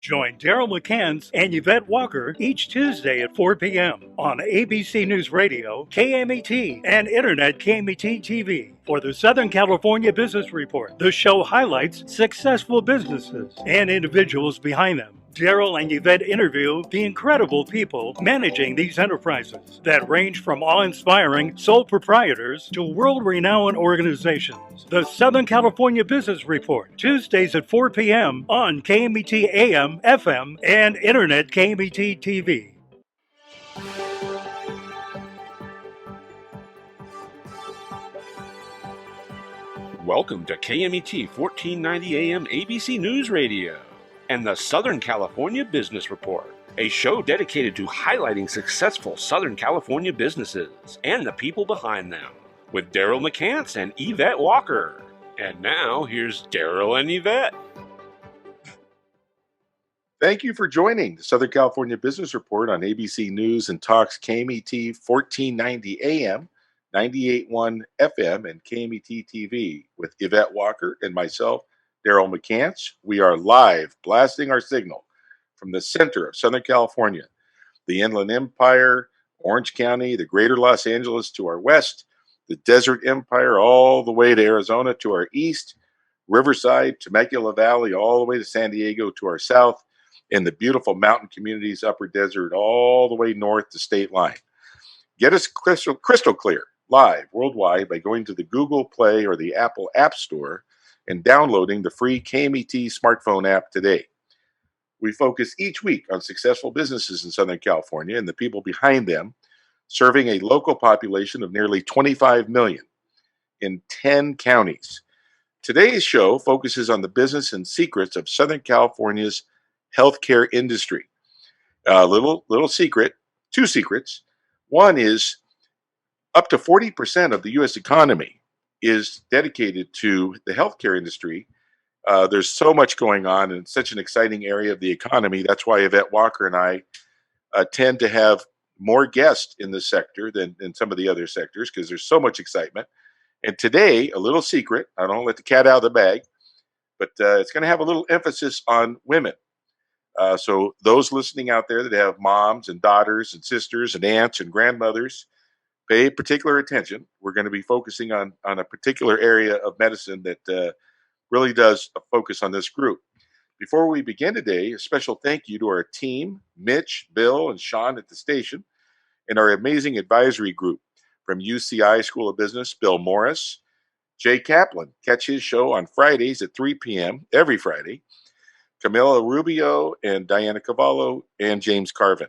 Join Daryl McCance and Yvette Walker each Tuesday at 4 p.m. on ABC News Radio, KMET, and Internet KMET TV for the Southern California Business Report. The show highlights successful businesses and individuals behind them. Daryl and Yvette interview the incredible people managing these enterprises that range from awe-inspiring sole proprietors to world-renowned organizations. The Southern California Business Report, Tuesdays at 4 p.m. on KMET AM, FM, and Internet KMET TV. Welcome to KMET 1490 AM ABC News Radio and the Southern California Business Report, a show dedicated to highlighting successful Southern California businesses and the people behind them, with Daryl McCance and Yvette Walker. And now, here's Daryl and Yvette. Thank you for joining the Southern California Business Report on ABC News and Talks KMET 1490 AM, 98.1 FM, and KMET TV with Yvette Walker and myself, Daryl McCance. We are live blasting our signal from the center of Southern California, the Inland Empire, Orange County, the greater Los Angeles to our west, the Desert Empire all the way to Arizona to our east, Riverside, Temecula Valley all the way to San Diego to our south, and the beautiful mountain communities, Upper Desert, all the way north to state line. Get us crystal clear live worldwide by going to the Google Play or the Apple App Store and downloading the free KMET smartphone app today. We focus each week on successful businesses in Southern California and the people behind them, serving a local population of nearly 25 million in 10 counties. Today's show focuses on the business and secrets of Southern California's healthcare industry. Little secret, two secrets. One is up to 40% of the U.S. economy is dedicated to the healthcare industry. There's so much going on in such an exciting area of the economy. That's why Yvette Walker and I tend to have more guests in this sector than in some of the other sectors because there's so much excitement. And today, a little secret, I don't let the cat out of the bag, but it's going to have a little emphasis on women. So those listening out there that have moms and daughters and sisters and aunts and grandmothers, pay particular attention. We're going to be focusing on a particular area of medicine that really does focus on this group. Before we begin today, a special thank you to our team, Mitch, Bill, and Sean at the station, and our amazing advisory group from UCI School of Business, Bill Morris, Jay Kaplan. Catch his show on Fridays at 3 p.m. every Friday. Camilla Rubio and Diana Cavallo and James Carvin.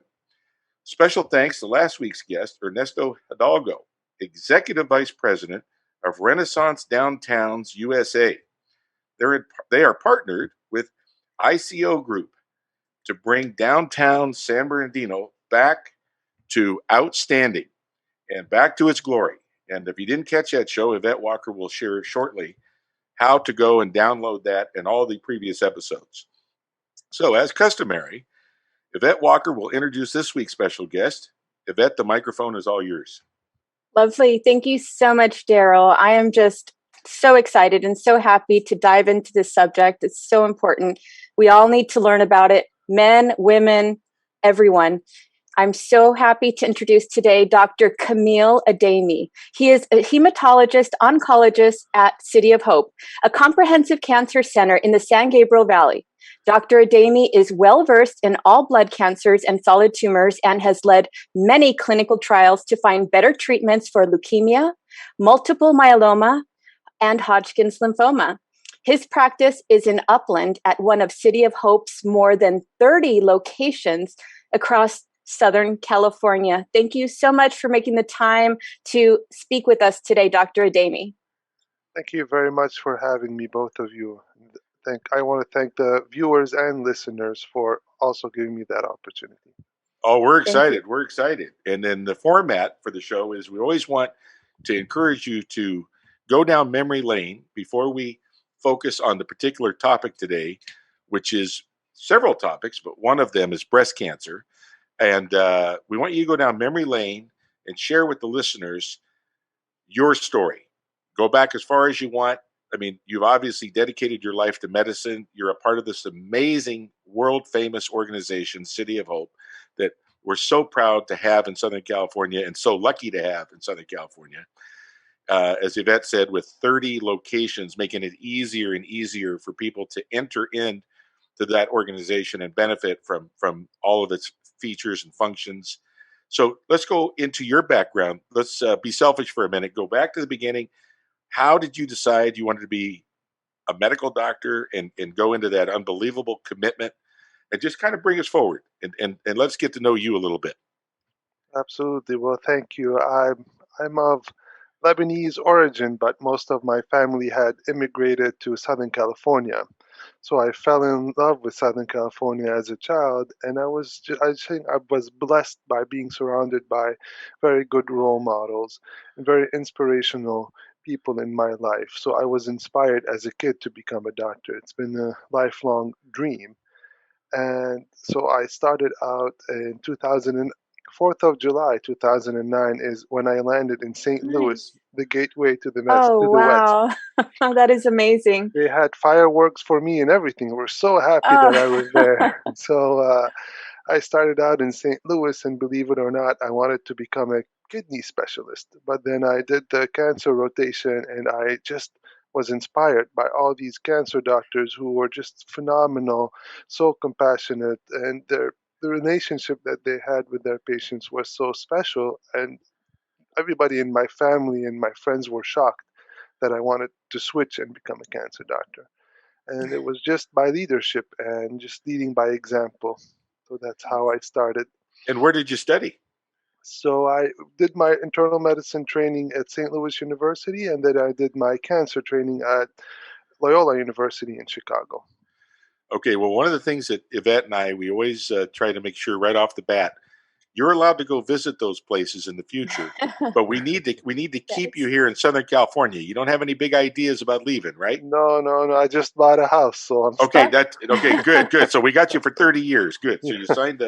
Special thanks to last week's guest, Ernesto Hidalgo, Executive Vice President of Renaissance Downtowns USA. They are partnered with ICO Group to bring downtown San Bernardino back to outstanding and back to its glory. And if you didn't catch that show, Yvette Walker will share shortly how to go and download that and all the previous episodes. So, as customary, Yvette Walker will introduce this week's special guest. Yvette, the microphone is all yours. Lovely. Thank you so much, Daryl. I am just so excited and so happy to dive into this subject. It's so important. We all need to learn about it. Men, women, everyone. I'm so happy to introduce today Dr. Camille Adeimy. He is a hematologist-oncologist at City of Hope, a comprehensive cancer center in the San Gabriel Valley. Dr. Adami is well-versed in all blood cancers and solid tumors and has led many clinical trials to find better treatments for leukemia, multiple myeloma, and Hodgkin's lymphoma. His practice is in Upland at one of City of Hope's more than 30 locations across Southern California. Thank you so much for making the time to speak with us today, Dr. Adeimy. Thank you very much for having me, both of you. I want to thank the viewers and listeners for also giving me that opportunity. Oh, we're excited. We're excited. And then the format for the show is we always want to encourage you to go down memory lane before we focus on the particular topic today, which is several topics, but one of them is breast cancer. And we want you to go down memory lane and share with the listeners your story. Go back as far as you want. I mean, you've obviously dedicated your life to medicine. You're a part of this amazing, world famous organization, City of Hope, that we're so proud to have in Southern California and so lucky to have in Southern California. As Yvette said, with 30 locations, making it easier and easier for people to enter into that organization and benefit from all of its features and functions. So let's go into your background. Let's be selfish for a minute. Go back to the beginning. How did you decide you wanted to be a medical doctor and go into that unbelievable commitment, and just kind of bring us forward and let's get to know you a little bit. Absolutely. Well, thank you. I'm of Lebanese origin, but most of my family had immigrated to Southern California. So I fell in love with Southern California as a child, and I think I was blessed by being surrounded by very good role models and very inspirational people in my life. So I was inspired as a kid to become a doctor. It's been a lifelong dream. And so I started out in 2000, 4th of July 2009 is when I landed in St. Louis, Nice. the gateway to the Oh, West. wow. That is amazing. They had fireworks for me and everything. We're so happy that I was Oh, there. So I started out in St. Louis, and believe it or not, I wanted to become a kidney specialist. But then I did the cancer rotation, and I just was inspired by all these cancer doctors who were just phenomenal, so compassionate, and the relationship that they had with their patients was so special. And everybody in my family and my friends were shocked that I wanted to switch and become a cancer doctor. And it was just by leadership and just leading by example. So that's how I started. And where did you study? So I did my internal medicine training at St. Louis University, and then I did my cancer training at Loyola University in Chicago. Okay, well, one of the things that Yvette and we always try to make sure right off the bat, you're allowed to go visit those places in the future, but we need to keep you yes. here in Southern California. You don't have any big ideas about leaving, right? No, no, no. I just bought a house, so I'm Okay, stuck. that's okay. Good, good. So we got you for 30 years. Good. So you Yeah. signed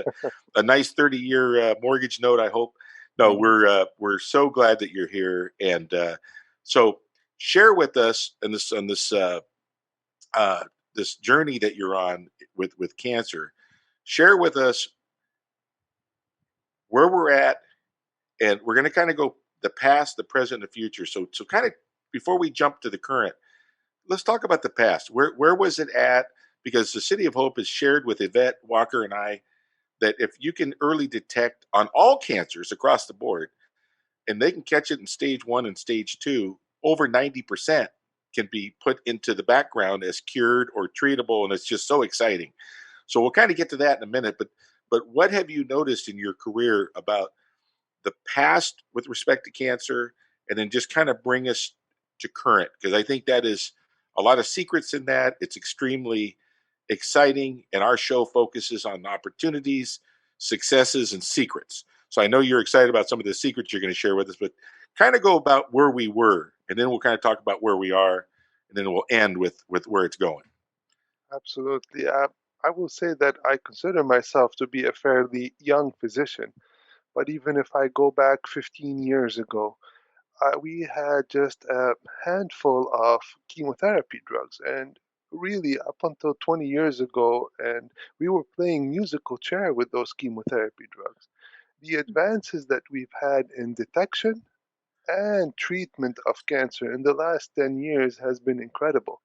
a nice 30-year mortgage note, I hope. No, Mhm. we're so glad that you're here, and so share with us uh, this journey that you're on with cancer. Share with us where we're at, and we're going to kind of go the past, the present, the future. So kind of before we jump to the current, let's talk about the past. Where was it at? Because the City of Hope is shared with Yvette Walker and I that if you can early detect on all cancers across the board, and they can catch it in stage 1 and stage 2, over 90% can be put into the background as cured or treatable, and it's just so exciting. So we'll kind of get to that in a minute, but what have you noticed in your career about the past with respect to cancer, and then just kind of bring us to current? Because I think that is a lot of secrets in that. It's extremely exciting, and our show focuses on opportunities, successes, and secrets. So I know you're excited about some of the secrets you're going to share with us, but kind of go about where we were, and then we'll kind of talk about where we are, and then we'll end with where it's going. Absolutely. I will say that I consider myself to be a fairly young physician, but even if I go back 15 years ago, we had just a handful of chemotherapy drugs. And really, up until 20 years ago, and we were playing musical chair with those chemotherapy drugs. The advances that we've had in detection and treatment of cancer in the last 10 years has been incredible,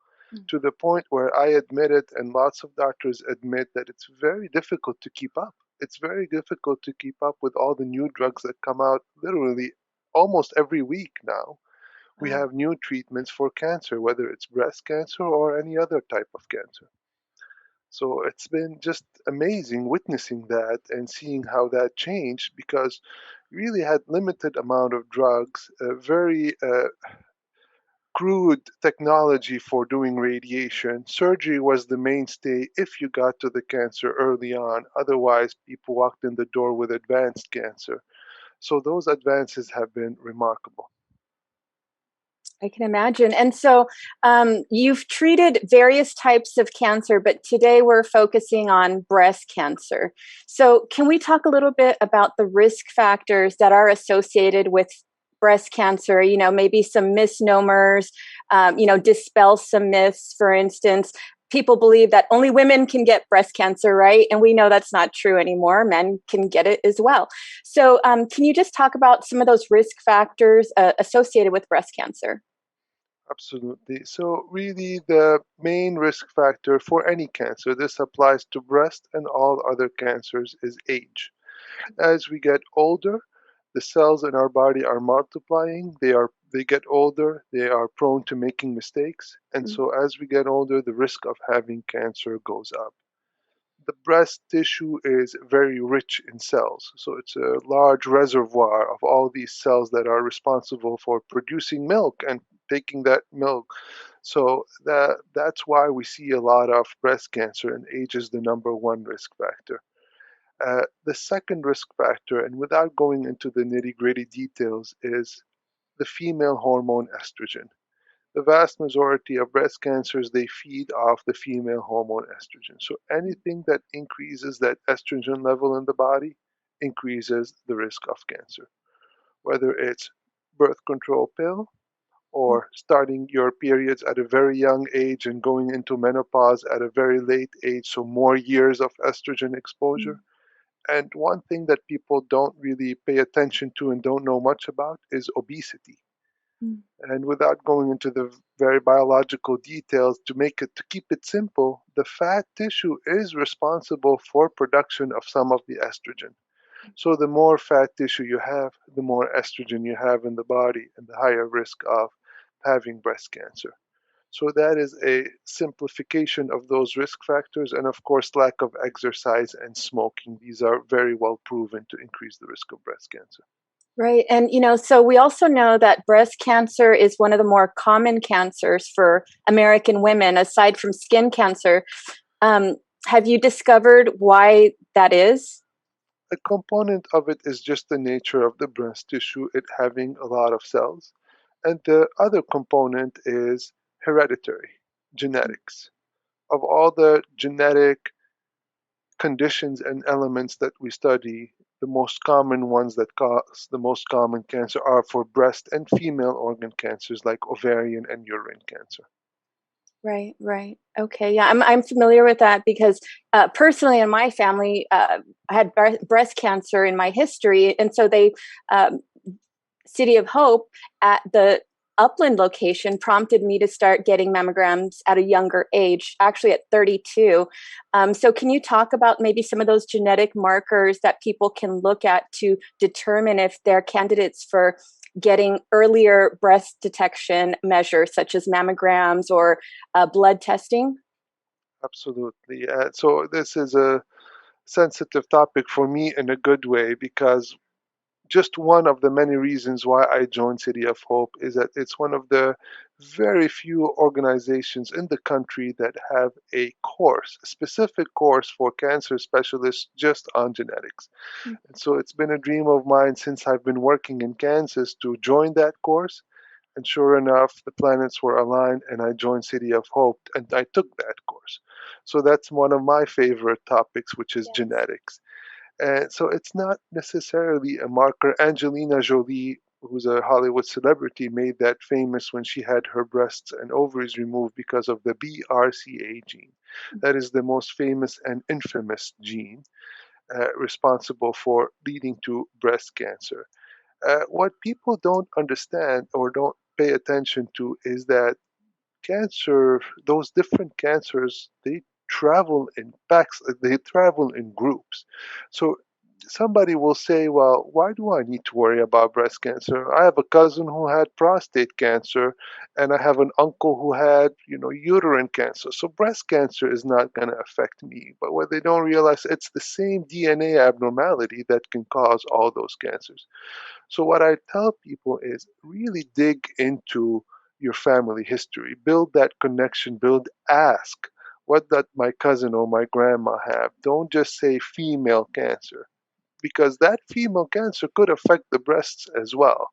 to the point where I admit it, and lots of doctors admit that it's very difficult to keep up. It's very difficult to keep up with all the new drugs that come out literally almost every week now. We Wow. have new treatments for cancer, whether it's breast cancer or any other type of cancer. So it's been just amazing witnessing that and seeing how that changed, because we really had limited amount of drugs, a very crude technology for doing radiation. Surgery was the mainstay if you got to the cancer early on. Otherwise, people walked in the door with advanced cancer. So those advances have been remarkable. I can imagine. And so you've treated various types of cancer, but today we're focusing on breast cancer. So can we talk a little bit about the risk factors that are associated with breast cancer? You know, maybe some misnomers, dispel some myths. For instance, people believe that only women can get breast cancer, right? And we know that's not true anymore. Men can get it as well. So can you just talk about some of those risk factors associated with breast cancer? Absolutely. So really the main risk factor for any cancer, this applies to breast and all other cancers, is age. As we get older, the cells in our body are multiplying. They get older, they are prone to making mistakes, and so as we get older, the risk of having cancer goes up. The breast tissue is very rich in cells, so it's a large reservoir of all these cells that are responsible for producing milk and taking that milk. So that's why we see a lot of breast cancer, and age is the number one risk factor. The second risk factor, and without going into the nitty gritty details, is the female hormone estrogen. The vast majority of breast cancers, they feed off the female hormone estrogen. So anything that increases that estrogen level in the body increases the risk of cancer. Whether it's birth control pill or starting your periods at a very young age and going into menopause at a very late age, so more years of estrogen exposure. And one thing that people don't really pay attention to and don't know much about is obesity. And without going into the very biological details, to keep it simple, the fat tissue is responsible for production of some of the estrogen. So the more fat tissue you have, the more estrogen you have in the body, and the higher risk of having breast cancer. So that is a simplification of those risk factors. And of course, lack of exercise and smoking. These are very well proven to increase the risk of breast cancer. Right. And, so we also know that breast cancer is one of the more common cancers for American women, aside from skin cancer. Have you discovered why that is? A component of it is just the nature of the breast tissue, it having a lot of cells. And the other component is hereditary, genetics. Of all the genetic conditions and elements that we study, the most common ones that cause the most common cancer are for breast and female organ cancers like ovarian and uterine cancer. Right. Okay. Yeah, I'm familiar with that because personally in my family, I had breast cancer in my history. And so City of Hope at the Upland location prompted me to start getting mammograms at a younger age, actually at 32. So can you talk about maybe some of those genetic markers that people can look at to determine if they're candidates for getting earlier breast detection measures such as mammograms or blood testing? Absolutely. So this is a sensitive topic for me in a good way because just one of the many reasons why I joined City of Hope is that it's one of the very few organizations in the country that have a specific course for cancer specialists just on genetics. And so it's been a dream of mine since I've been working in Kansas to join that course. And sure enough, the planets were aligned and I joined City of Hope and I took that course. So that's one of my favorite topics, which is genetics. And so it's not necessarily a marker. Angelina Jolie, who's a Hollywood celebrity, made that famous when she had her breasts and ovaries removed because of the BRCA gene. That is the most famous and infamous gene responsible for leading to breast cancer. What people don't understand or don't pay attention to is that cancer, those different cancers, they travel in packs, they travel in groups. So somebody will say, well, why do I need to worry about breast cancer? I have a cousin who had prostate cancer and I have an uncle who had, uterine cancer. So breast cancer is not going to affect me. But what they don't realize, it's the same DNA abnormality that can cause all those cancers. So what I tell people is really dig into your family history, build that connection, ask, what did my cousin or my grandma have? Don't just say female cancer, because that female cancer could affect the breasts as well.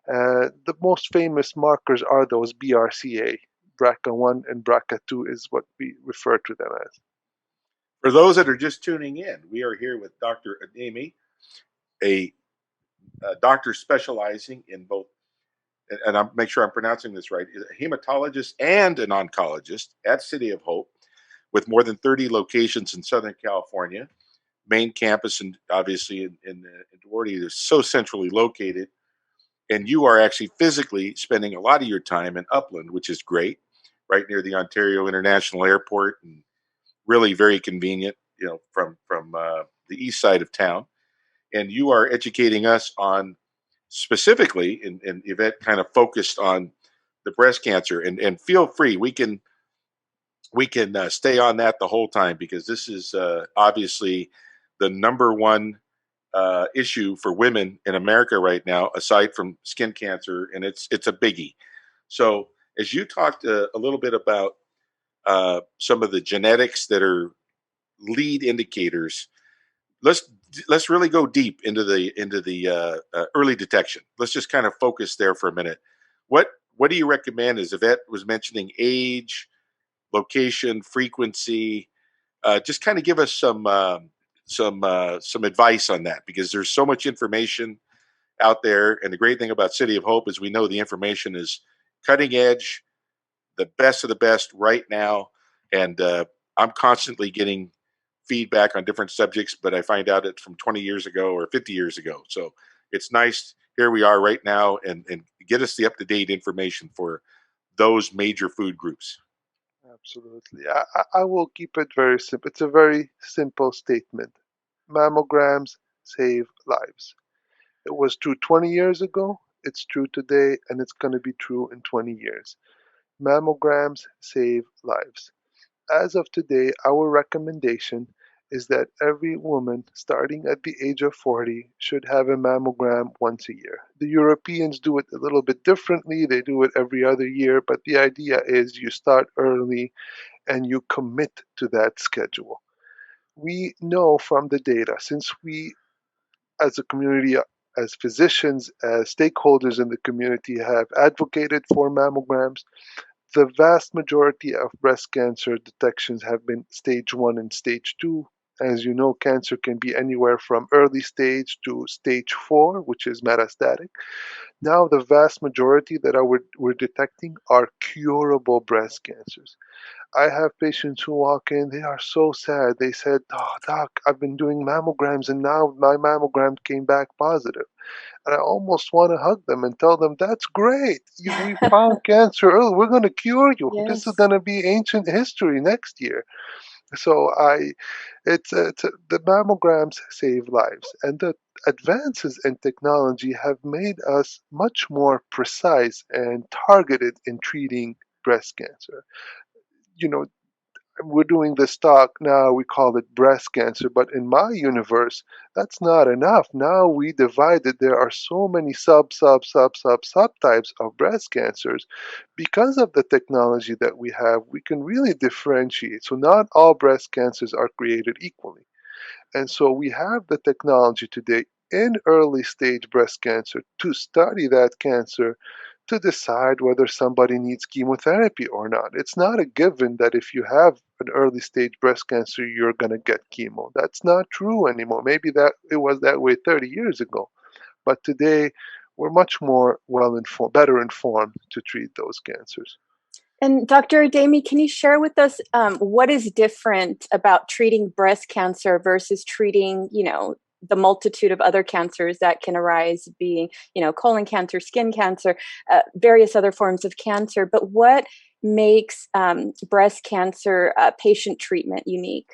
The most famous markers are those BRCA, BRCA1 and BRCA2 is what we refer to them as. For those that are just tuning in, we are here with Dr. Adami, a doctor specializing in both and I'll make sure I'm pronouncing this right, is a hematologist and an oncologist at City of Hope with more than 30 locations in Southern California. Main campus, and obviously in Duarte, is so centrally located. And you are actually physically spending a lot of your time in Upland, which is great, right near the Ontario International Airport, and really very convenient, from the east side of town. And you are educating us on specifically, and Yvette kind of focused on the breast cancer. And feel free, we can stay on that the whole time, because this is obviously the number one issue for women in America right now, aside from skin cancer, and it's a biggie. So as you talked a little bit about some of the genetics that are lead indicators, let's let's really go deep into the early detection. Let's just kind of focus there for a minute. What do you recommend? As Yvette was mentioning, age, location, frequency. Just kind of give us some advice on that, because there's so much information out there. And the great thing about City of Hope is we know the information is cutting edge, the best of the best right now. And I'm constantly getting feedback on different subjects, but I find out it's from 20 years ago or 50 years ago. So it's nice. Here we are right now, and get us the up to date information for those major food groups. Absolutely. I will keep it very simple. It's a very simple statement. Mammograms save lives. It was true 20 years ago, it's true today, and it's going to be true in 20 years. Mammograms save lives. As of today, our recommendation is that every woman starting at the age of 40 should have a mammogram once a year. The Europeans do it a little bit differently. They do it every other year, but the idea is you start early and you commit to that schedule. We know from the data, since we as a community, as physicians, as stakeholders in the community have advocated for mammograms, the vast majority of breast cancer detections have been stage 1 and stage 2. As you know, cancer can be anywhere from early stage to stage 4, which is metastatic. Now, the vast majority that we're detecting are curable breast cancers. I have patients who walk in, they are so sad. They said, "Oh, doc, I've been doing mammograms and now my mammogram came back positive." And I almost want to hug them and tell them, "That's great. We found cancer early. We're going to cure you. This is Yes. going to be ancient history next year." So the mammograms save lives, and the advances in technology have made us much more precise and targeted in treating breast cancer. You know, we're doing this talk now, we call it breast cancer, but in my universe, that's not enough. Now we divided, there are so many subtypes of breast cancers. Because of the technology that we have, we can really differentiate. So not all breast cancers are created equally. And so we have the technology today in early stage breast cancer to study that cancer to decide whether somebody needs chemotherapy or not. It's not a given that if you have an early stage breast cancer, you're going to get chemo. That's not true anymore. Maybe that it was that way 30 years ago. But today, we're much more better informed to treat those cancers. And Dr. Adeimy, can you share with us what is different about treating breast cancer versus treating, the multitude of other cancers that can arise, being, colon cancer, skin cancer, various other forms of cancer. But what makes breast cancer patient treatment unique?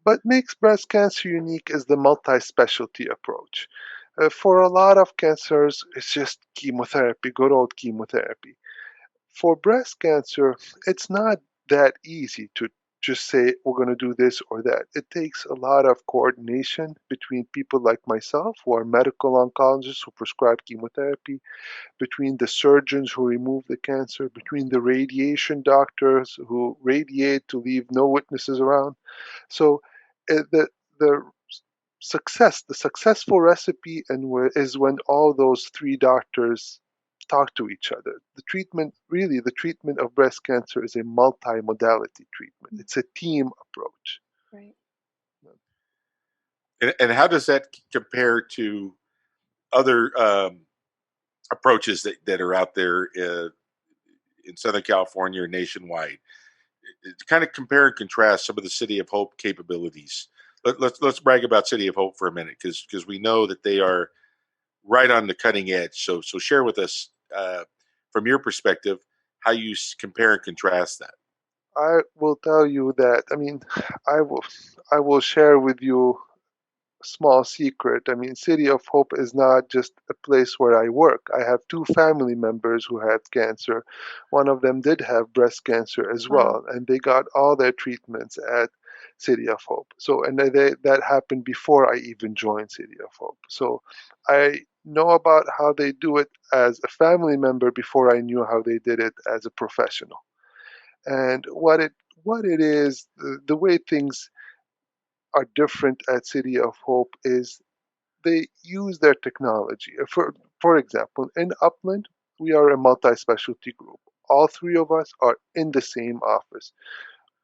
What makes breast cancer unique is the multi-specialty approach. For a lot of cancers, it's just chemotherapy, good old chemotherapy. For breast cancer, it's not that easy to just say we're going to do this or that. It takes a lot of coordination between people like myself, who are medical oncologists who prescribe chemotherapy, between the surgeons who remove the cancer, between the radiation doctors who radiate to leave no witnesses around. So the successful recipe is when all those three doctors talk to each other. The treatment of breast cancer is a multi-modality treatment. It's a team approach. Right. And how does that compare to other approaches that are out there in Southern California or nationwide. To kind of compare and contrast some of the City of Hope capabilities. Let's brag about City of Hope for a minute, because we know that they are right on the cutting edge. So share with us from your perspective how you compare and contrast that. I will tell you that, I mean, I will share with you small secret. I mean, City of Hope is not just a place where I work. I have two family members who had cancer. One of them did have breast cancer as well, and they got all their treatments at City of Hope. So, and that happened before I even joined City of Hope. So, I know about how they do it as a family member before I knew how they did it as a professional. And what it is, the way things are different at City of Hope is they use their technology. For example, in Upland, we are a multi-specialty group. All three of us are in the same office.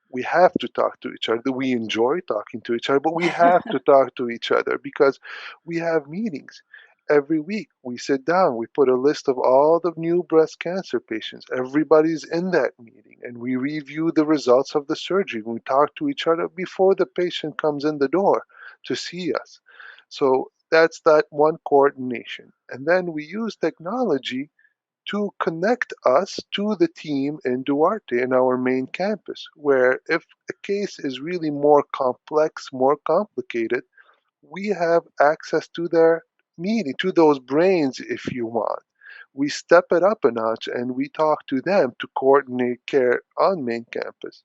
We have to talk to each other. We enjoy talking to each other, but we have to talk to each other because we have meetings. Every week we sit down, we put a list of all the new breast cancer patients. Everybody's in that meeting and we review the results of the surgery. We talk to each other before the patient comes in the door to see us. So that's that one coordination. And then we use technology to connect us to the team in Duarte in our main campus, where if a case is really more complex, more complicated, we have access to their meeting, to those brains, if you want. We step it up a notch and we talk to them to coordinate care on main campus.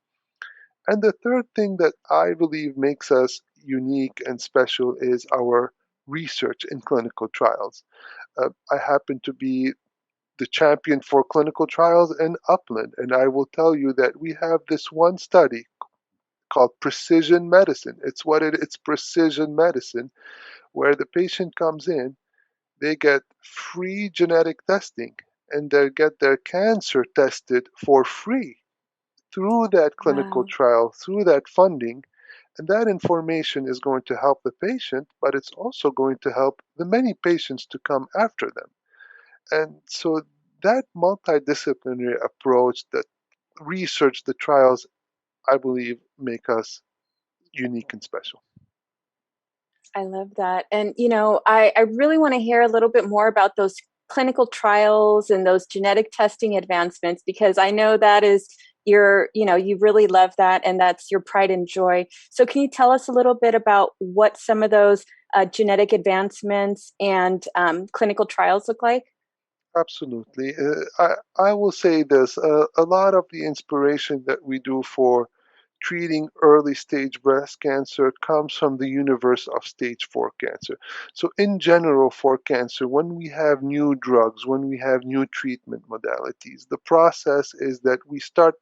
And the third thing that I believe makes us unique and special is our research in clinical trials. I happen to be the champion for clinical trials in Upland, and I will tell you that we have this one study called precision medicine. It's precision medicine, where the patient comes in, they get free genetic testing, and they get their cancer tested for free through that clinical trial, through that funding. And that information is going to help the patient, but it's also going to help the many patients to come after them. And so that multidisciplinary approach, that research, the trials, I believe make us unique and special. I love that. And, I really want to hear a little bit more about those clinical trials and those genetic testing advancements, because I know that is you really love that and that's your pride and joy. So can you tell us a little bit about what some of those genetic advancements and clinical trials look like? Absolutely. I will say this, a lot of the inspiration that we do for treating early stage breast cancer comes from the universe of stage 4 cancer. So, in general, for cancer, when we have new drugs, when we have new treatment modalities, the process is that we start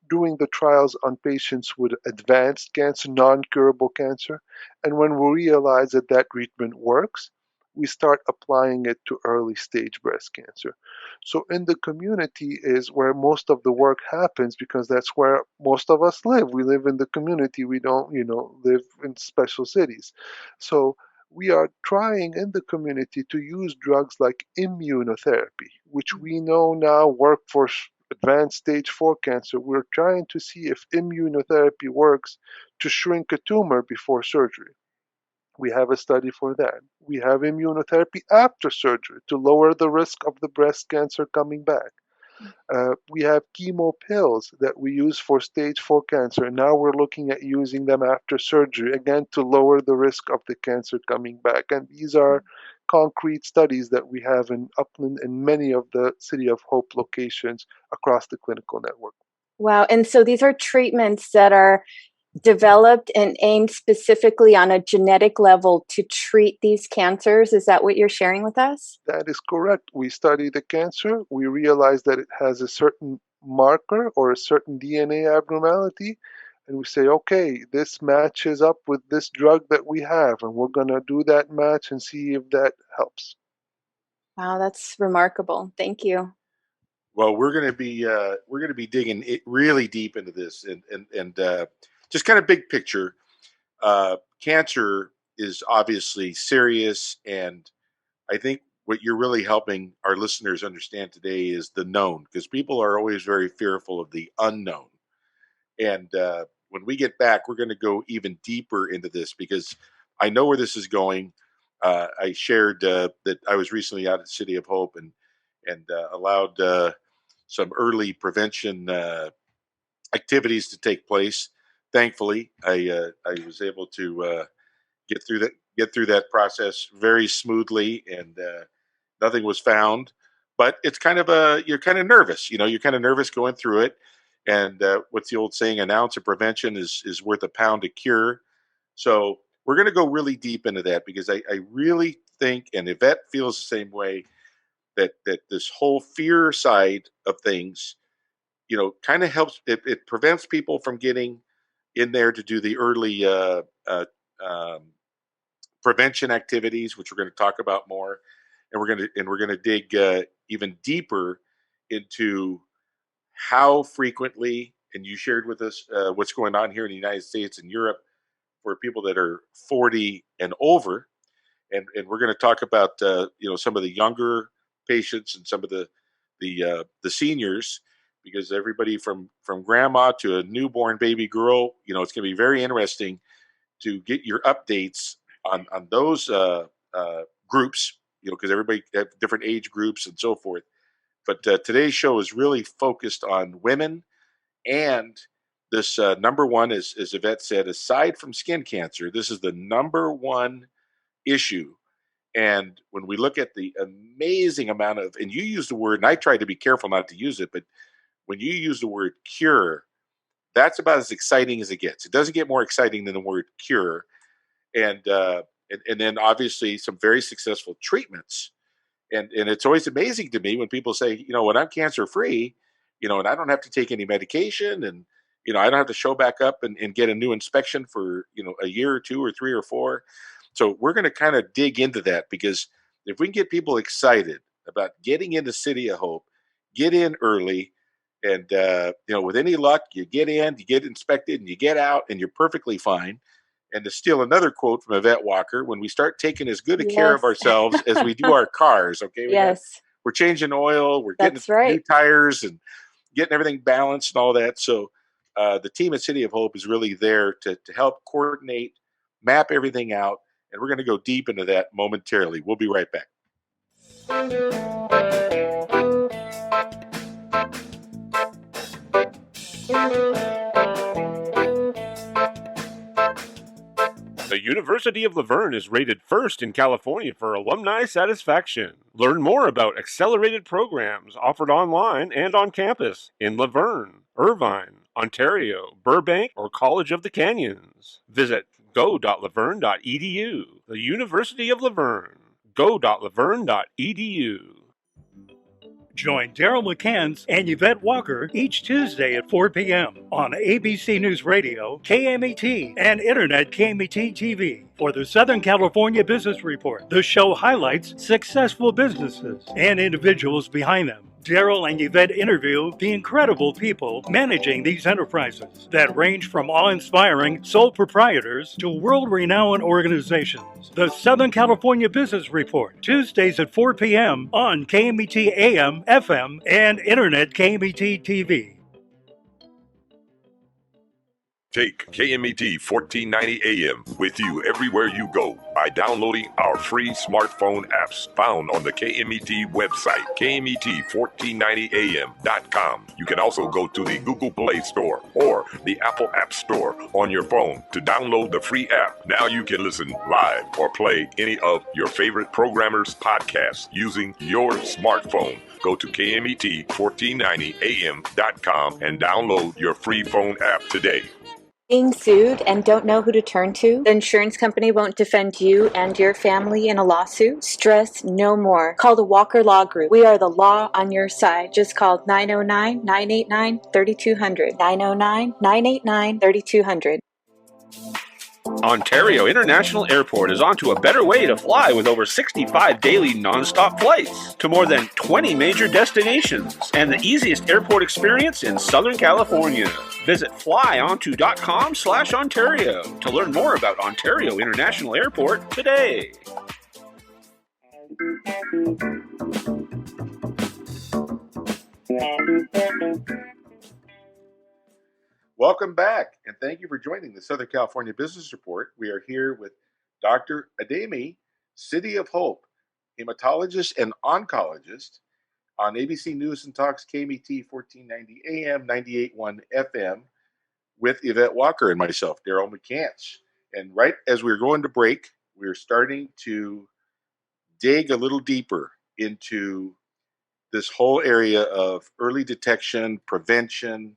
doing the trials on patients with advanced cancer, non curable cancer. And when we realize that that treatment works, we start applying it to early stage breast cancer. So, in the community is where most of the work happens because that's where most of us live. We live in the community, we don't, live in special cities. So, we are trying in the community to use drugs like immunotherapy, which we know now work for advanced stage 4 cancer. We're trying to see if immunotherapy works to shrink a tumor before surgery. We have a study for that. We have immunotherapy after surgery to lower the risk of the breast cancer coming back. We have chemo pills that we use for stage 4 cancer, and now we're looking at using them after surgery, again, to lower the risk of the cancer coming back. And these are concrete studies that we have in Upland and many of the City of Hope locations across the clinical network. Wow. And so these are treatments that are developed and aimed specifically on a genetic level to treat these cancers. Is that what you're sharing with us? That is correct. We study the cancer. We realize that it has a certain marker or a certain DNA abnormality. And we say, okay, this matches up with this drug that we have. And we're going to do that match and see if that helps. Wow, that's remarkable. Thank you. Well, we're going to be digging really deep into this, and just kind of big picture. Cancer is obviously serious, and I think what you're really helping our listeners understand today is the known, because people are always very fearful of the unknown. And when we get back, we're going to go even deeper into this, because I know where this is going. I shared that I was recently out at City of Hope and allowed some early prevention activities to take place. Thankfully, I was able to get through that process very smoothly, and nothing was found. But it's kind of you're kind of nervous, you're kind of nervous going through it. And what's the old saying? An ounce of prevention is worth a pound of cure. So we're going to go really deep into that, because I really think, and Yvette feels the same way, that this whole fear side of things, kind of helps. It prevents people from getting in there to do the early prevention activities, which we're going to talk about more, and we're going to dig even deeper into how frequently. And you shared with us what's going on here in the United States and Europe for people that are 40 and over, and we're going to talk about some of the younger patients and some of the seniors, because everybody from grandma to a newborn baby girl, it's going to be very interesting to get your updates on those groups, because everybody have different age groups and so forth. But today's show is really focused on women, and this number one, as Yvette said, aside from skin cancer, this is the number one issue. And when we look at the amazing amount of, and you use the word, and I try to be careful not to use it, but when you use the word cure, that's about as exciting as it gets. It doesn't get more exciting than the word cure. And then obviously some very successful treatments. And it's always amazing to me when people say, when I'm cancer free, and I don't have to take any medication, and I don't have to show back up and get a new inspection for a year or 2 or 3 or 4. So we're going to kind of dig into that, because if we can get people excited about getting into City of Hope, get in early, and with any luck, you get in, you get inspected, and you get out, and you're perfectly fine. And to steal another quote from Yvette Walker, when we start taking as good a care of ourselves as we do our cars, okay? We're changing oil, we're getting new tires and getting everything balanced and all that. So the team at City of Hope is really there to help coordinate, map everything out, and we're going to go deep into that momentarily. We'll be right back. The University of La Verne is rated first in California for alumni satisfaction. Learn more about accelerated programs offered online and on campus in La Verne, Irvine, Ontario, Burbank, or College of the Canyons. Visit go.laverne.edu. The University of La Verne. go.laverne.edu. Join Daryl McCance and Yvette Walker each Tuesday at 4 p.m. on ABC News Radio, KMET, and Internet KMET TV for the Southern California Business Report. The show highlights successful businesses and individuals behind them. Daryl and Yvette interview the incredible people managing these enterprises that range from awe-inspiring sole proprietors to world-renowned organizations. The Southern California Business Report, Tuesdays at 4 p.m. on KMET AM, FM, and Internet KMET TV. Take KMET 1490 AM with you everywhere you go by downloading our free smartphone apps found on the KMET website, KMET1490am.com. You can also go to the Google Play Store or the Apple App Store on your phone to download the free app. Now you can listen live or play any of your favorite programmers' podcasts using your smartphone. Go to KMET1490am.com and download your free phone app today. Being sued and don't know who to turn to? The insurance company won't defend you and your family in a lawsuit? Stress no more. Call the Walker Law Group. We are the law on your side. Just call 909-989-3200. 909-989-3200. Ontario International Airport is on to a better way to fly with over 65 daily non-stop flights to more than 20 major destinations and the easiest airport experience in Southern California. Visit flyonto.com/Ontario to learn more about Ontario International Airport today. Welcome back, and thank you for joining the Southern California Business Report. We are here with Dr. Adeimy, City of Hope, hematologist and oncologist, on ABC News and Talks KMET 1490 AM, 98.1 FM, with Yvette Walker and myself, Daryl McCance. And right as we were going to break, we were starting to dig a little deeper into this whole area of early detection, prevention.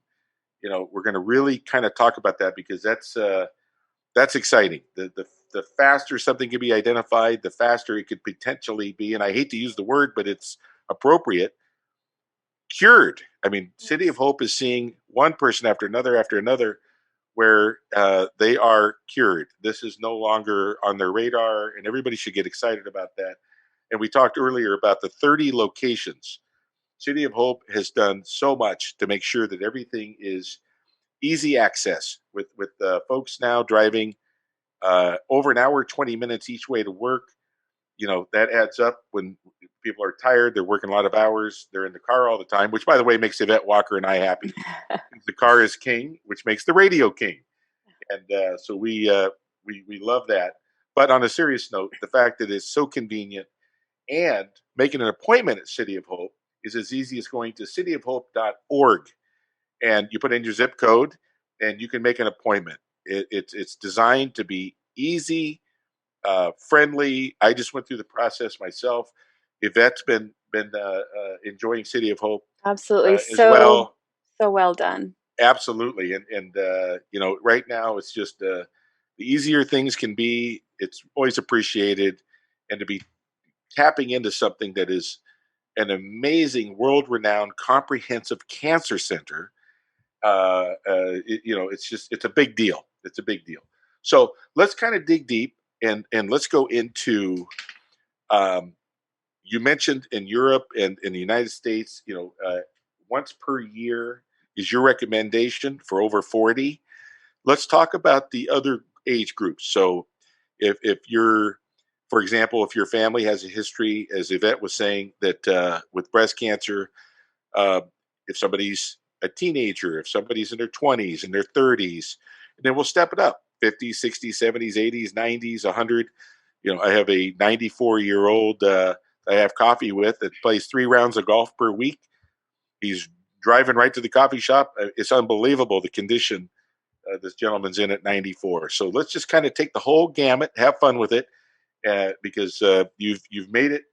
You know, we're going to really kind of talk about that because that's exciting. The faster something can be identified, the faster it could potentially be, and I hate to use the word, but it's appropriate, cured. I mean, City of Hope is seeing one person after another, where they are cured. This is no longer on their radar, and everybody should get excited about that. And we talked earlier about the 30 locations. City of Hope has done so much to make sure that everything is easy access, with folks now driving over an hour, 20 minutes each way to work. You know, that adds up when people are tired. They're working a lot of hours. They're in the car all the time, which, by the way, makes Yvette Walker and I happy. The car is king, which makes the radio king. And so we love that. But on a serious note, the fact that it's so convenient, and making an appointment at City of Hope is as easy as going to cityofhope.org, and you put in your zip code and you can make an appointment. It's designed to be easy, friendly. I just went through the process myself. Yvette's been enjoying City of Hope Absolutely. as well. So well done. Absolutely. And you know, right now it's just the easier things can be, it's always appreciated. And to be tapping into something that is an amazing, world-renowned, comprehensive cancer center, you know, it's a big deal. It's a big deal. So let's kind of dig deep, and let's go into. You mentioned in Europe and in the United States, you know, once per year is your recommendation for over 40. Let's talk about the other age groups. So if you're, for example, if your family has a history, as Yvette was saying, that with breast cancer, uh, if somebody's a teenager, if somebody's in their 20s and their 30s, and then we'll step it up: 50s, 60s, 70s, 80s, 90s, 100. You know, I have a 94-year-old I have coffee with that plays 3 rounds of golf per week. He's driving right to the coffee shop. It's unbelievable the condition this gentleman's in at 94. So let's just kind of take the whole gamut, have fun with it, because you've made it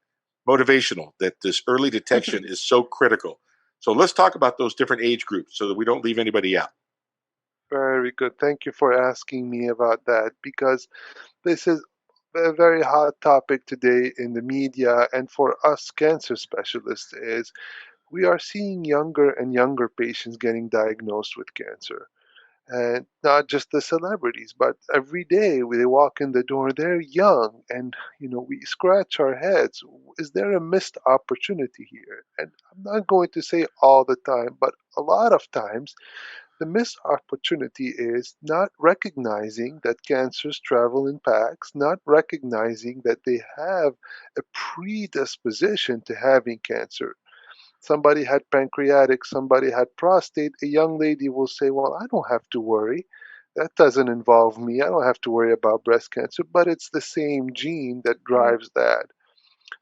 motivational that this early detection is so critical. So let's talk about those different age groups so that we don't leave anybody out. Very good. Thank you for asking me about that, because this is a very hot topic today in the media, and for us cancer specialists is we are seeing younger and younger patients getting diagnosed with cancer. And not just the celebrities, but every day when they walk in the door, they're young, and we scratch our heads. Is there a missed opportunity here? And I'm not going to say all the time, but a lot of times the missed opportunity is not recognizing that cancers travel in packs, not recognizing that they have a predisposition to having cancer. Somebody had pancreatic, somebody had prostate. A young lady will say, well, I don't have to worry. That doesn't involve me. I don't have to worry about breast cancer, but it's the same gene that drives that.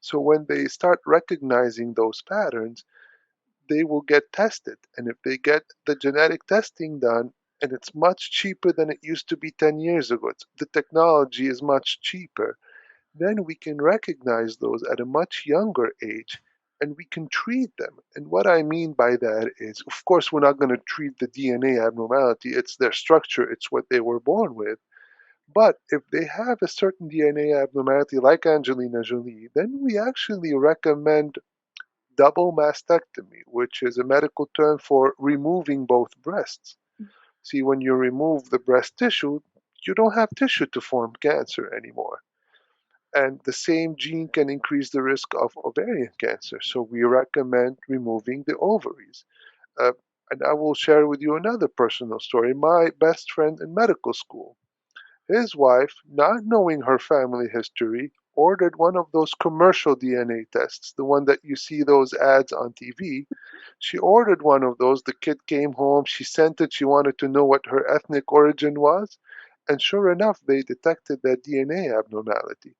So when they start recognizing those patterns, they will get tested. And if they get the genetic testing done, and it's much cheaper than it used to be 10 years ago, the technology is much cheaper, then we can recognize those at a much younger age and we can treat them. And what I mean by that is, of course, we're not going to treat the DNA abnormality. It's their structure, it's what they were born with. But if they have a certain DNA abnormality like Angelina Jolie, then we actually recommend double mastectomy, which is a medical term for removing both breasts. See, when you remove the breast tissue, you don't have tissue to form cancer anymore. And the same gene can increase the risk of ovarian cancer. So we recommend removing the ovaries. And I will share with you another personal story. My best friend in medical school, his wife, not knowing her family history, ordered one of those commercial DNA tests, the one that you see those ads on TV. She ordered one of those. The kid came home. She sent it. She wanted to know what her ethnic origin was. And sure enough, they detected that DNA abnormality.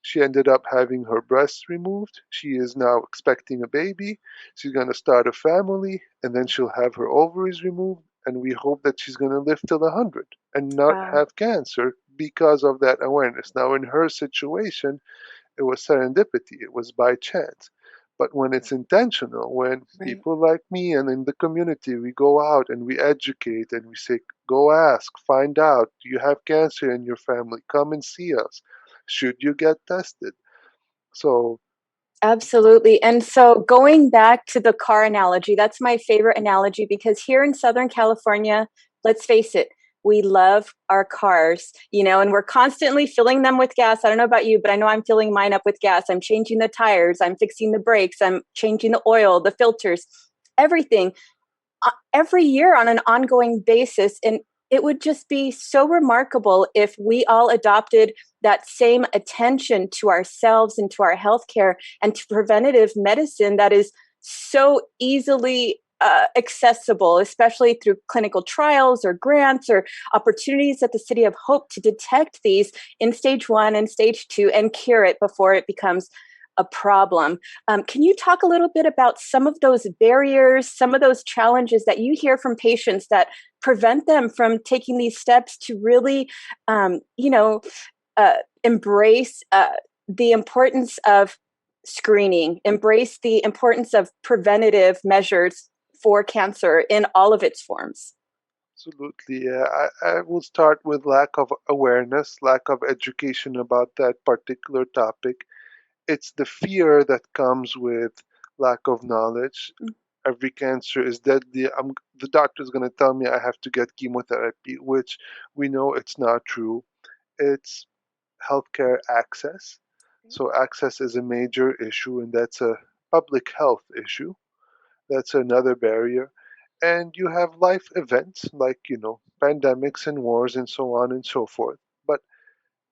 She ended up having her breasts removed. She is now expecting a baby. She's going to start a family, and then she'll have her ovaries removed. And we hope that she's going to live till 100 and not have cancer because of that awareness. Now, in her situation, it was serendipity, it was by chance. But when it's intentional, when people like me and in the community, we go out and we educate and we say, go ask, find out, do you have cancer in your family? Come and see us. Should you get tested? So absolutely. And so going back to the car analogy, that's my favorite analogy, because here in Southern California, let's face it, we love our cars, and we're constantly filling them with gas. I don't know about you, but I know I'm filling mine up with gas. I'm changing the tires. I'm fixing the brakes. I'm changing the oil, the filters, everything every year on an ongoing basis. And it would just be so remarkable if we all adopted that same attention to ourselves and to our healthcare and to preventative medicine that is so easily accessible, especially through clinical trials or grants or opportunities at the City of Hope to detect these in stage 1 and stage 2 and cure it before it becomes a problem. Can you talk a little bit about some of those barriers, some of those challenges that you hear from patients that prevent them from taking these steps to really, embrace the importance of screening, embrace the importance of preventative measures for cancer in all of its forms? absolutely, yeah. I will start with lack of awareness, lack of education about that particular topic. It's the fear that comes with lack of knowledge. Every cancer is deadly. The doctor's going to tell me I have to get chemotherapy, which we know it's not true. It's healthcare access. So access is a major issue, and that's a public health issue. That's another barrier. And you have life events like, pandemics and wars and so on and so forth. But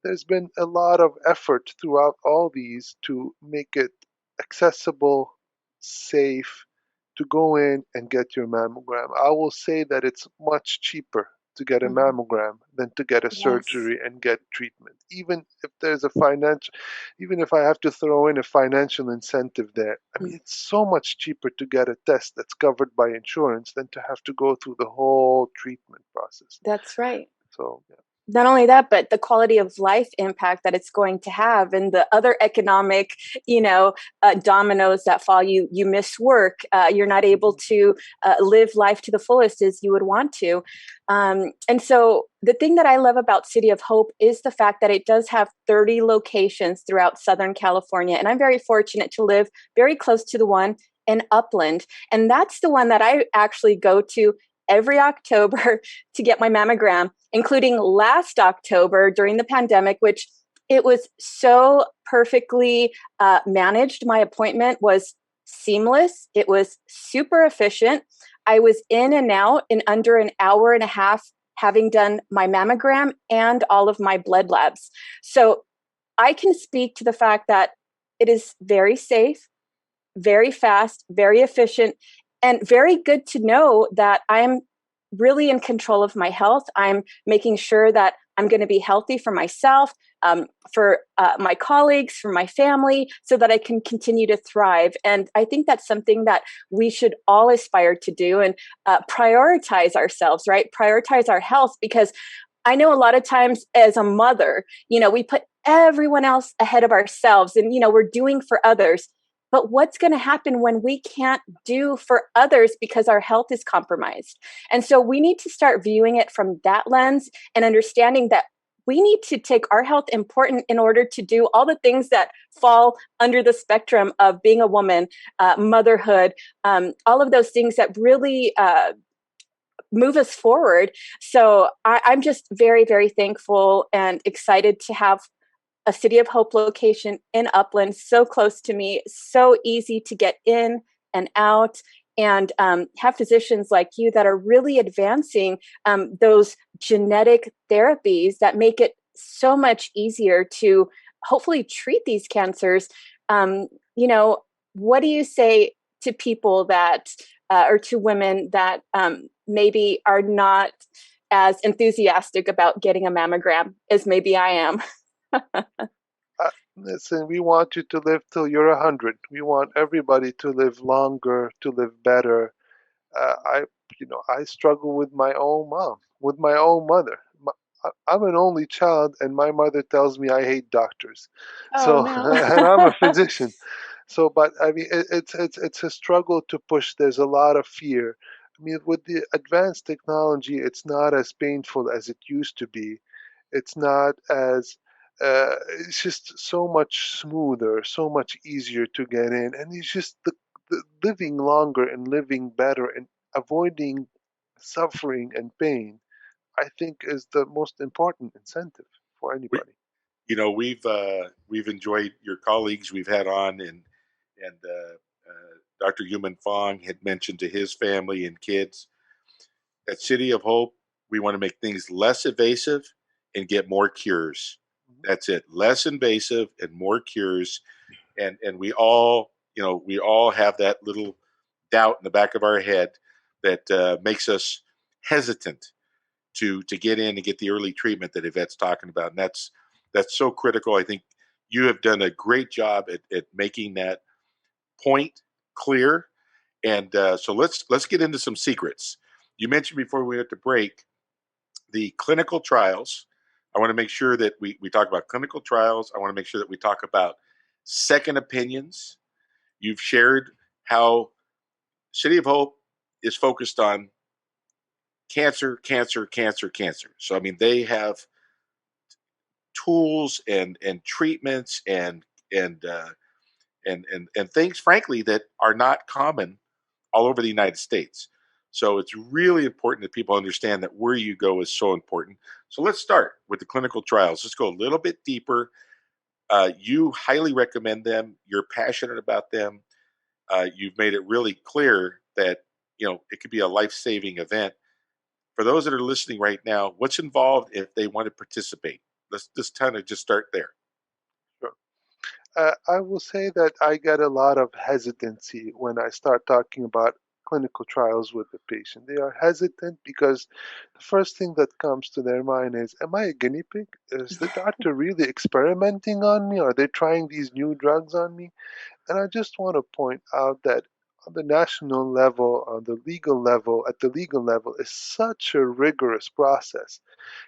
there's been a lot of effort throughout all these to make it accessible, safe, to go in and get your mammogram. I will say that it's much cheaper to get a mammogram than to get a surgery and get treatment. Even if there's even if I have to throw in a financial incentive there, I mean, it's so much cheaper to get a test that's covered by insurance than to have to go through the whole treatment process. That's right. So, yeah. Not only that, but the quality of life impact that it's going to have, and the other economic, dominoes that fall. You miss work. You're not able to live life to the fullest as you would want to. And so the thing that I love about City of Hope is the fact that it does have 30 locations throughout Southern California. And I'm very fortunate to live very close to the one in Upland. And that's the one that I actually go to every October to get my mammogram, including last October during the pandemic, which it was so perfectly managed. My appointment was seamless. It was super efficient. I was in and out in under an hour and a half, having done my mammogram and all of my blood labs. So I can speak to the fact that it is very safe, very fast, very efficient, and very good to know that I'm really in control of my health. I'm making sure that I'm going to be healthy for myself, for my colleagues, for my family, so that I can continue to thrive. And I think that's something that we should all aspire to do and prioritize ourselves, right? Prioritize our health, because I know a lot of times as a mother, we put everyone else ahead of ourselves and, we're doing for others. But what's going to happen when we can't do for others because our health is compromised? And so we need to start viewing it from that lens and understanding that we need to take our health important in order to do all the things that fall under the spectrum of being a woman, motherhood, all of those things that really move us forward. So I'm just very, very thankful and excited to have a City of Hope location in Upland, so close to me, so easy to get in and out, and have physicians like you that are really advancing those genetic therapies that make it so much easier to hopefully treat these cancers. What do you say to people that, or to women that maybe are not as enthusiastic about getting a mammogram as maybe I am? Listen, we want you to live till you're 100. We want everybody to live longer, to live better. I struggle with my own mom, with my own mother. I'm an only child, and my mother tells me I hate doctors. Oh So, no. and I'm a physician. So, but I mean, it's a struggle to push. There's a lot of fear. I mean, with the advanced technology, it's not as painful as it used to be. It's not as it's just so much smoother, so much easier to get in, and it's just the living longer and living better and avoiding suffering and pain, I think, is the most important incentive for We, anybody. we've enjoyed your colleagues we've had on, and Dr. Yuman Fong had mentioned to his family and kids at City of Hope, we want to make things less invasive and get more cures. That's it. Less invasive and more cures. And we all have that little doubt in the back of our head that makes us hesitant to get in and get the early treatment that Yvette's talking about. And that's so critical. I think you have done a great job at making that point clear. And so let's get into some secrets. You mentioned before we went to break the clinical trials. I want to make sure that we talk about clinical trials. I want to make sure that we talk about second opinions. You've shared how City of Hope is focused on cancer, cancer, cancer, cancer. So I mean, they have tools and treatments and things, frankly, that are not common all over the United States. So it's really important that people understand that where you go is so important. So let's start with the clinical trials. Let's go a little bit deeper. You highly recommend them. You're passionate about them. You've made it really clear that it could be a life-saving event. For those that are listening right now, what's involved if they want to participate? Let's just kind of just start there. Sure. I will say that I get a lot of hesitancy when I start talking about clinical trials with the patient. They are hesitant because the first thing that comes to their mind is, am I a guinea pig? Is the doctor really experimenting on me? Are they trying these new drugs on me? And I just want to point out that on the national level, on the legal level, at the legal level, is such a rigorous process.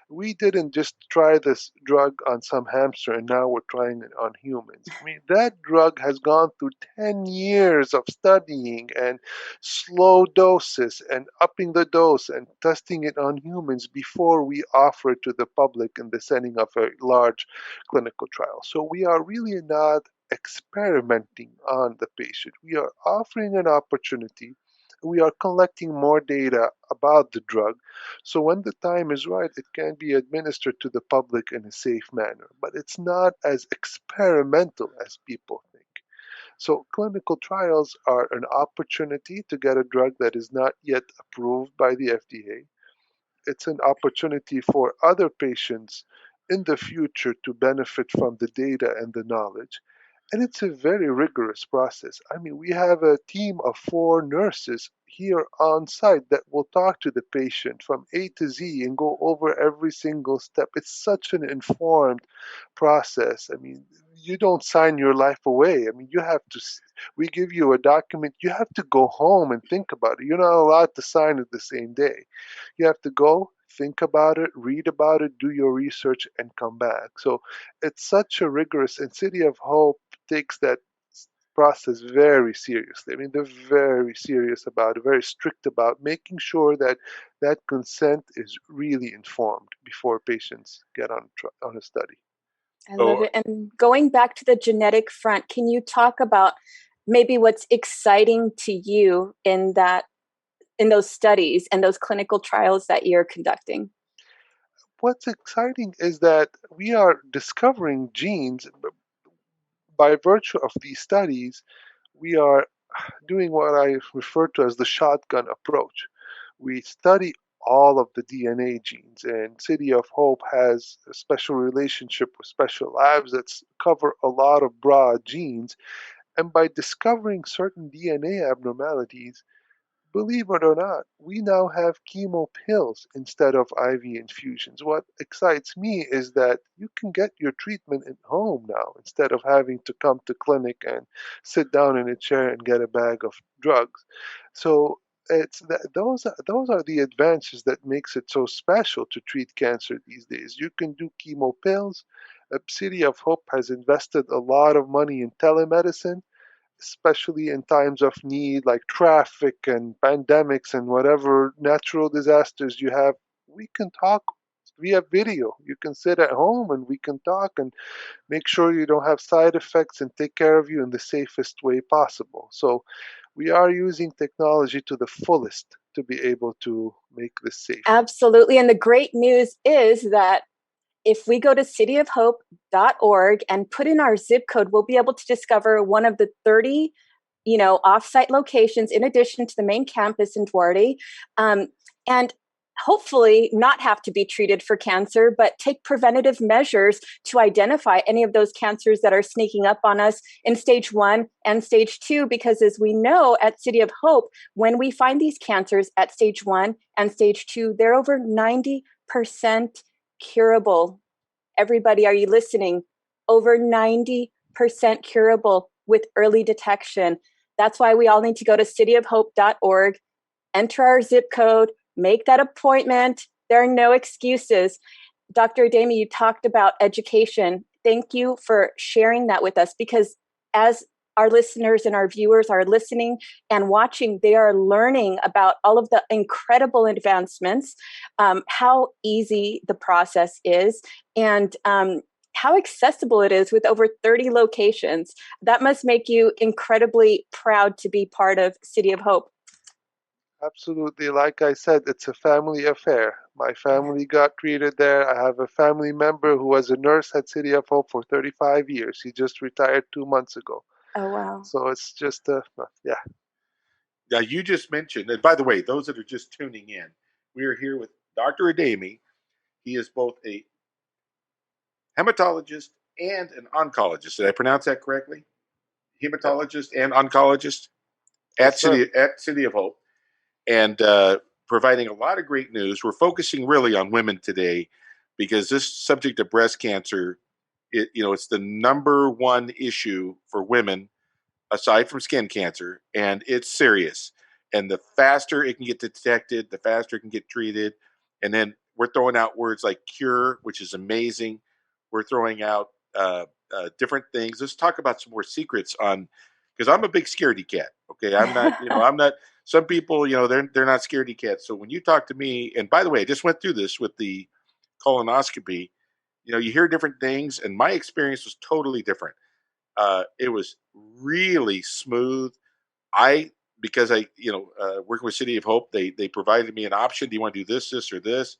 We didn't just try this drug on some hamster and now we're trying it on humans. I mean, that drug has gone through 10 years of studying and slow doses and upping the dose and testing it on humans before we offer it to the public in the setting of a large clinical trial. So we are really not experimenting on the patient. We are offering an opportunity. We are collecting more data about the drug, so when the time is right, it can be administered to the public in a safe manner. But it's not as experimental as people think. So clinical trials are an opportunity to get a drug that is not yet approved by the FDA. It's an opportunity for other patients in the future to benefit from the data and the knowledge. And it's a very rigorous process. I mean, we have a team of 4 nurses here on site that will talk to the patient from A to Z and go over every single step. It's such an informed process. I mean, you don't sign your life away. I mean, we give you a document, you have to go home and think about it. You're not allowed to sign it the same day. You have to go, think about it, read about it, do your research, and come back. So it's such a rigorous, and City of Hope takes that process very seriously. I mean, they're very serious about it, very strict about making sure that that consent is really informed before patients get on a study. I love So it. And going back to the genetic front, can you talk about maybe what's exciting to you in those studies and those clinical trials that you're conducting? What's exciting is that we are discovering genes by virtue of these studies. We are doing what I refer to as the shotgun approach. We study all of the DNA genes. And City of Hope has a special relationship with special labs that cover a lot of broad genes. And by discovering certain DNA abnormalities, believe it or not, we now have chemo pills instead of IV infusions. What excites me is that you can get your treatment at home now instead of having to come to clinic and sit down in a chair and get a bag of drugs. So those are the advances that makes it so special to treat cancer these days. You can do chemo pills. City of Hope has invested a lot of money in telemedicine, especially in times of need like traffic and pandemics and whatever natural disasters you have. We can talk via video. You can sit at home and we can talk and make sure you don't have side effects and take care of you in the safest way possible. So we are using technology to the fullest to be able to make this safe. Absolutely. And the great news is that if we go to cityofhope.org and put in our zip code, we'll be able to discover one of the 30, offsite locations in addition to the main campus in Duarte, and hopefully not have to be treated for cancer, but take preventative measures to identify any of those cancers that are sneaking up on us in stage 1 and stage 2, because as we know at City of Hope, when we find these cancers at stage 1 and stage 2, they're over 90% curable. Everybody, are you listening? Over 90% curable with early detection. That's why we all need to go to cityofhope.org, enter our zip code, make that appointment. There are no excuses. Dr. Adeimy, you talked about education. Thank you for sharing that with us, because as our listeners and our viewers are listening and watching, they are learning about all of the incredible advancements, how easy the process is, and how accessible it is with over 30 locations. That must make you incredibly proud to be part of City of Hope. Absolutely. Like I said, it's a family affair. My family got treated there. I have a family member who was a nurse at City of Hope for 35 years. He just retired 2 months ago. Oh, wow. So it's just, yeah. Yeah, you just mentioned, and by the way, those that are just tuning in, we are here with Dr. Adeimy. He is both a hematologist and an oncologist. Did I pronounce that correctly? Hematologist and oncologist at City of Hope, and providing a lot of great news. We're focusing really on women today because this subject of breast cancer, it's the number one issue for women aside from skin cancer, and it's serious. And the faster it can get detected, the faster it can get treated. And then we're throwing out words like cure, which is amazing. We're throwing out different things. Let's talk about some more secrets on, because I'm a big scaredy cat. Okay, I'm not. I'm not. Some people, they're not scaredy cats. So when you talk to me, and by the way, I just went through this with the colonoscopy. You hear different things, and my experience was totally different. It was really smooth. Because I, working with City of Hope, they provided me an option. Do you want to do this, or this?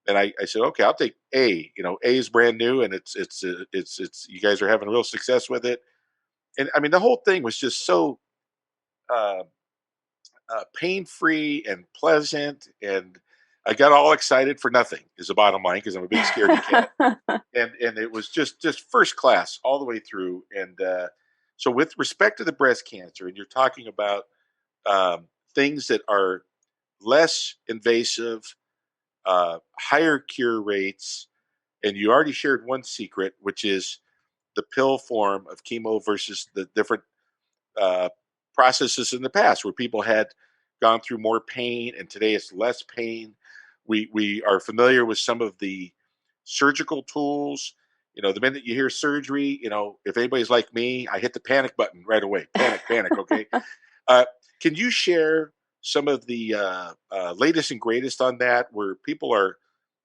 And I said, okay, I'll take A. A is brand new, and it's you guys are having real success with it. And I mean, the whole thing was just so uh, pain-free and pleasant, and I got all excited for nothing. Is the bottom line, because I'm a big scaredy cat. And it was just first class all the way through. And so with respect to the breast cancer, and you're talking about things that are less invasive, higher cure rates, and you already shared one secret, which is the pill form of chemo versus the different uh, processes in the past where people had gone through more pain, and today it's less pain. We are familiar with some of the surgical tools. The minute you hear surgery, if anybody's like me, I hit the panic button right away. Panic. Okay. Can you share some of the latest and greatest on that, where people are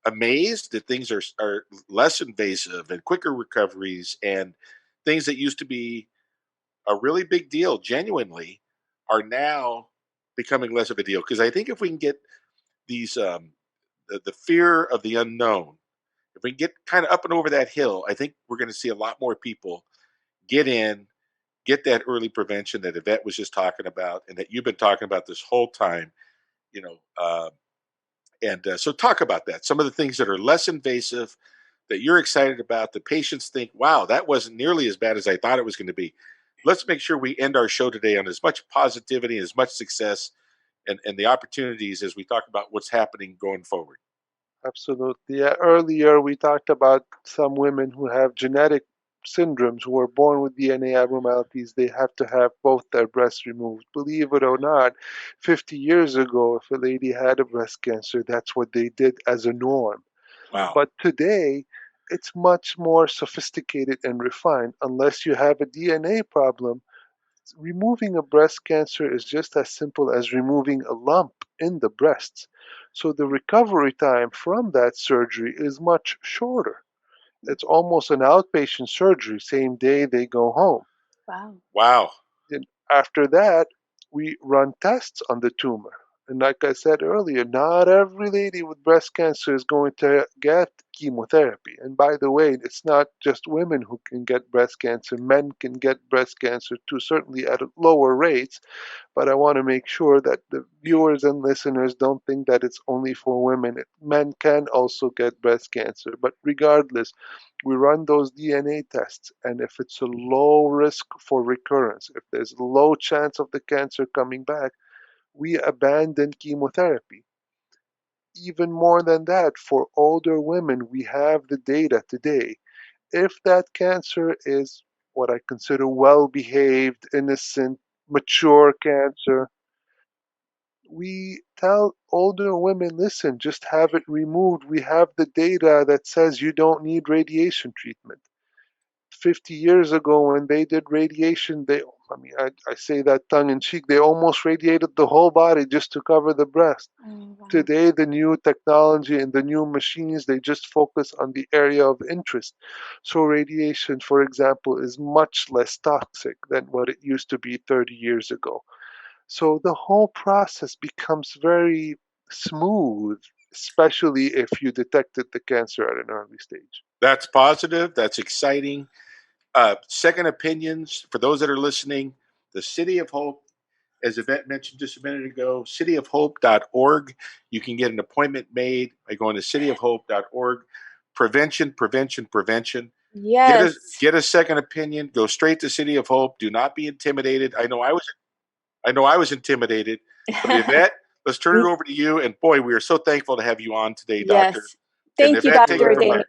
amazed that things are less invasive and quicker recoveries, and things that used to be a really big deal, genuinely, are now becoming less of a deal? Because I think if we can get these, the fear of the unknown, if we can get kind of up and over that hill, I think we're going to see a lot more people get that early prevention that Yvette was just talking about, and that you've been talking about this whole time. You know, uh, And so talk about that. Some of the things that are less invasive that you're excited about, the patients think, wow, that wasn't nearly as bad as I thought it was going to be. Let's make sure we end our show today on as much positivity, as much success, and the opportunities as we talk about what's happening going forward. Absolutely. Yeah, earlier we talked about some women who have genetic syndromes who are born with DNA abnormalities. They have to have both their breasts removed. Believe it or not, 50 years ago, if a lady had a breast cancer, that's what they did as a norm. Wow. But today, it's much more sophisticated and refined. Unless you have a DNA problem, removing a breast cancer is just as simple as removing a lump in the breasts. So the recovery time from that surgery is much shorter. It's almost an outpatient surgery, same day they go home. Wow. And after that, we run tests on the tumor. And like I said earlier, not every lady with breast cancer is going to get chemotherapy. And by the way, it's not just women who can get breast cancer. Men can get breast cancer too, certainly at lower rates. But I want to make sure that the viewers and listeners don't think that it's only for women. Men can also get breast cancer. But regardless, we run those DNA tests. And if it's a low risk for recurrence, if there's a low chance of the cancer coming back, we abandon chemotherapy. Even more than that, for older women, we have the data today. If that cancer is what I consider well-behaved, innocent, mature cancer, we tell older women, listen, just have it removed. We have the data that says you don't need radiation treatment. 50 years ago when they did radiation, I say that tongue in cheek, they almost radiated the whole body just to cover the breast. Wow. Today, the new technology and the new machines, they just focus on the area of interest. So radiation, for example, is much less toxic than what it used to be 30 years ago. So the whole process becomes very smooth, especially if you detected the cancer at an early stage. That's positive. That's exciting. Second opinions, for those that are listening, the City of Hope, as Yvette mentioned just a minute ago, cityofhope.org. You can get an appointment made by going to cityofhope.org. Prevention, prevention, prevention. Yes. Get a second opinion. Go straight to City of Hope. Do not be intimidated. I know I was intimidated. But Yvette, let's turn it over to you. And boy, we are so thankful to have you on today, Doctor. Yes. Thank you, Dr. Adeimy.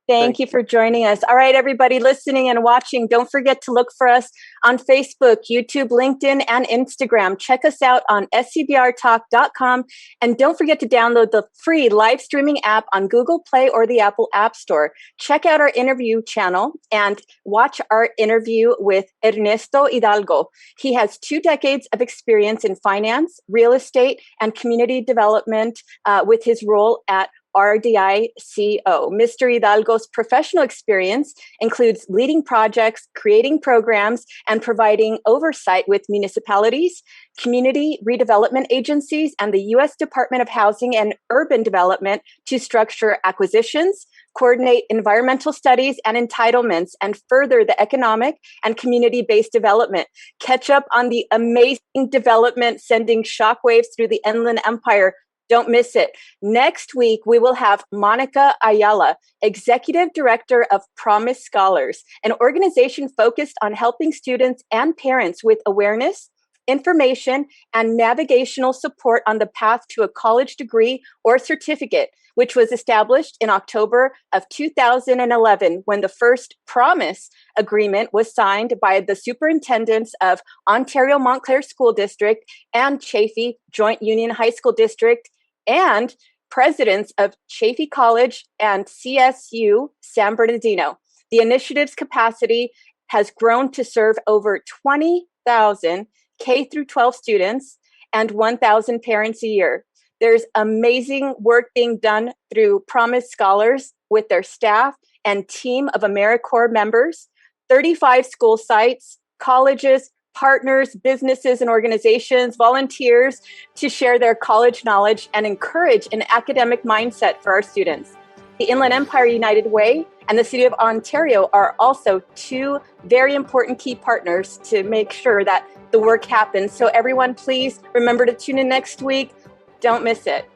Thank you for joining us. All right, everybody listening and watching, don't forget to look for us on Facebook, YouTube, LinkedIn, and Instagram. Check us out on scbrtalk.com. And don't forget to download the free live streaming app on Google Play or the Apple App Store. Check out our interview channel and watch our interview with Ernesto Hidalgo. He has 2 decades of experience in finance, real estate, and community development with his role at RDICO. Mr. Hidalgo's professional experience includes leading projects, creating programs, and providing oversight with municipalities, community redevelopment agencies, and the U.S. Department of Housing and Urban Development to structure acquisitions, coordinate environmental studies and entitlements, and further the economic and community-based development. Catch up on the amazing development sending shockwaves through the Inland Empire. Don't miss it. Next week, we will have Monica Ayala, Executive Director of Promise Scholars, an organization focused on helping students and parents with awareness, information, and navigational support on the path to a college degree or certificate, which was established in October of 2011 when the first Promise agreement was signed by the superintendents of Ontario Montclair School District and Chaffey Joint Union High School District and presidents of Chaffey College and CSU San Bernardino. The initiative's capacity has grown to serve over 20,000 K through 12 students and 1,000 parents a year. There's amazing work being done through Promise Scholars with their staff and team of AmeriCorps members, 35 school sites, colleges, partners, businesses, and organizations, volunteers to share their college knowledge and encourage an academic mindset for our students. The Inland Empire United Way and the City of Ontario are also 2 very important key partners to make sure that the work happens. So everyone, please remember to tune in next week. Don't miss it.